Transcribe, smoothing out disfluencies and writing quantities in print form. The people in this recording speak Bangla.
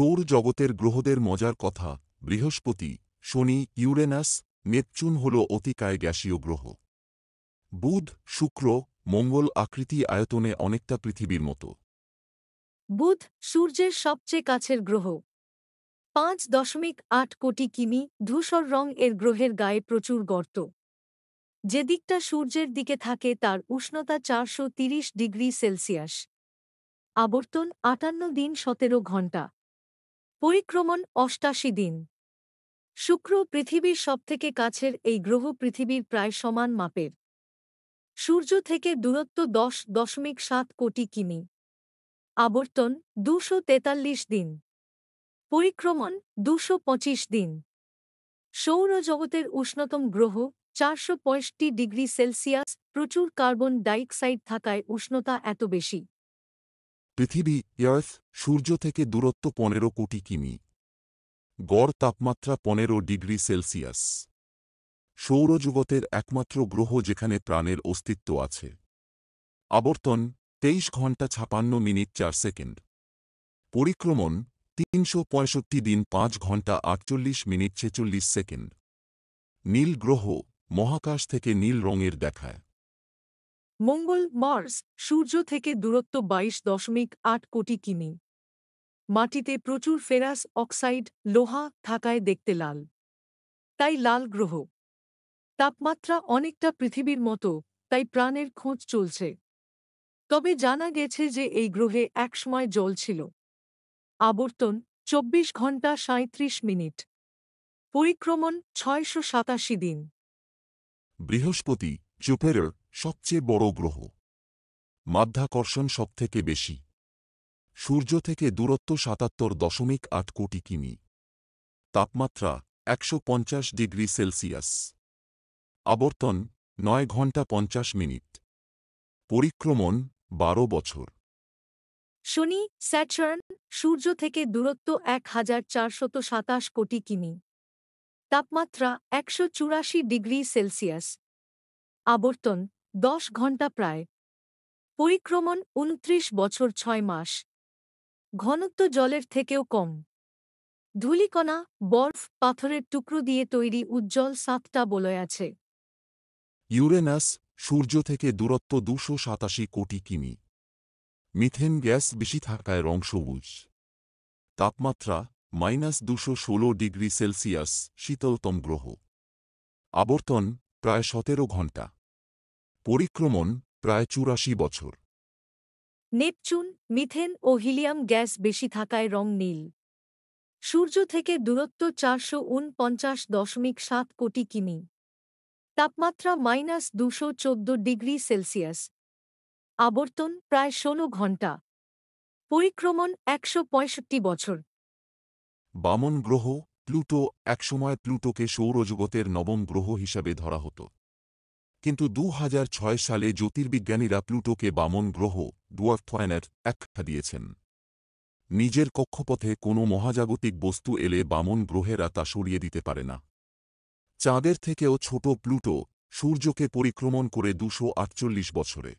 সৌরজগতের গ্রহদের মজার কথা। বৃহস্পতি, শনি, ইউরেনাস, নেপচুন হল অতিকায় গ্যাসীয় গ্রহ। বুধ, শুক্র, মঙ্গল আকৃতি আয়তনে অনেকটা পৃথিবীর মতো। বুধ সূর্যের সবচেয়ে কাছের গ্রহ। 5.8 কোটি কিমি। ধূসর রং এর গ্রহের গায়ে প্রচুর গর্ত। যে দিকটা সূর্যের দিকে থাকে তার উষ্ণতা 430 ডিগ্রি সেলসিয়াস। আবর্তন 58 দিন 17 ঘণ্টা। পরিক্রমণ 88 দিন। শুক্র পৃথিবীর সবথেকে কাছের এই গ্রহ পৃথিবীর প্রায় সমান মাপের। সূর্য থেকে দূরত্ব 10.7 কোটি কিমি। আবর্তন 243 দিন। পরিক্রমণ 225 দিন। সৌরজগতের উষ্ণতম গ্রহ 465 ডিগ্রি সেলসিয়াস। প্রচুর কার্বন ডাইঅক্সাইড থাকায় উষ্ণতা এত বেশি। পৃথিবী আর্থ সূর্য থেকে দূরত্ব 15 কোটি কিমি। গড় তাপমাত্রা 15 ডিগ্রি সেলসিয়াস। সৌরজগতের একমাত্র গ্রহ যেখানে প্রাণের অস্তিত্ব আছে। আবর্তন 23 ঘণ্টা 56 মিনিট 4 সেকেন্ড। পরিক্রমণ 365 দিন 5 ঘণ্টা 48 মিনিট 46 সেকেন্ড। নীল গ্রহ মহাকাশ থেকে নীল রঙের দেখায়। মঙ্গল মার্স সূর্য থেকে দূরত্ব 22.8 কোটি কিমি। মাটিতে প্রচুর ফেরাস অক্সাইড লোহা থাকায় দেখতে লাল। তাই লাল গ্রহ। তাপমাত্রা অনেকটা পৃথিবীর মতো, তাই প্রাণের খোঁজ চলছে। তবে জানা গেছে যে এই গ্রহে একসময় জল ছিল। আবর্তন 24 ঘণ্টা 37 মিনিট। পরিক্রমণ 687 দিন। বৃহস্পতি জুপিটার সবচেয়ে বড় গ্রহ। মাধ্যাকর্ষণ সবথেকে বেশি। সূর্য থেকে দূরত্ব 77.8 কোটি কিমি। তাপমাত্রা 150 ডিগ্রি সেলসিয়াস। আবর্তন 9 ঘণ্টা 50 মিনিট। পরিক্রমণ 12 বছর। শনি স্যাটার্ন সূর্য থেকে দূরত্ব 1427 কোটি কিমি। তাপমাত্রা 184 ডিগ্রি সেলসিয়াস। আবর্তন 10 ঘণ্টা প্রায়। পরিক্রমণ 29 বছর 6 মাস। ঘনত্ব জলের থেকেও কম। ধূলিকণা বরফ পাথরের টুকরো দিয়ে তৈরি উজ্জ্বল 7টা বলয় আছে। ইউরেনাস সূর্য থেকে দূরত্ব 287 কোটি কিমি। মিথেন গ্যাস বেশি থাকায় রং সবুজ। তাপমাত্রা -216 ডিগ্রি সেলসিয়াস। শীতলতম গ্রহ। আবর্তন প্রায় 17 ঘণ্টা। পরিক্রমণ প্রায় 84 বছর। নেপচুন মিথেন ও হিলিয়াম গ্যাস বেশি থাকায় রং নীল। সূর্য থেকে দূরত্ব 449.7 কোটি কিমি। তাপমাত্রা -214 ডিগ্রি সেলসিয়াস। আবর্তন প্রায় 16 ঘণ্টা। পরিক্রমণ 165 বছর। বামন গ্রহ প্লুটো একসময় প্লুটোকে সৌরজগতের নবম গ্রহ হিসাবে ধরা হতো। কিন্তু 2006 সালে জ্যোতির্বিজ্ঞানীরা প্লুটোকে বামন গ্রহ ডুয়ার্ফ প্ল্যানেট আখ্যা দিয়েছেন। নিজের কক্ষপথে কোনো মহাজাগতিক বস্তু এলে বামন গ্রহেরা তা সরিয়ে দিতে পারে না। চাঁদের থেকেও ছোট প্লুটো সূর্যকে পরিক্রমণ করে 248 বছরে।